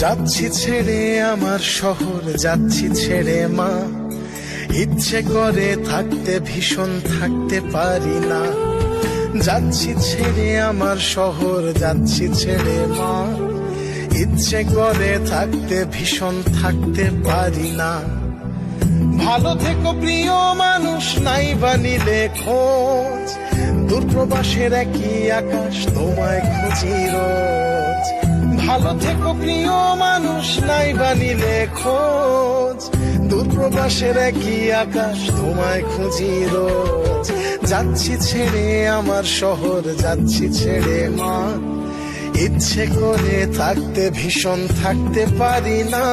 যাচ্ছি ছেড়ে আমার শহর, যাচ্ছি ছেড়ে মা। ইচ্ছে করে থাকতে ভীষণ, থাকতে পারি না। যাচ্ছি ছেড়ে আমার শহর, যাচ্ছি ছেড়ে মা। ইচ্ছে করে থাকতে ভীষণ, থাকতে পারি না। ভালো থেকো প্রিয় মানুষ, নাই বা নিলে খোঁজ। দূরপ্রবাসের একই আকাশ, তোমায় খুঁজি রোজ। ভালো থেকো প্রিয় মানুষ, নাই বা নিলে খোঁজ। দূরপ্রবাসের একই আকাশ, তোমায় খুঁজি রোজ। যাচ্ছি ছেড়ে আমার শহর, যাচ্ছি ছেড়ে মা। ইচ্ছে করে থাকতে ভীষণ, থাকতে পারি না।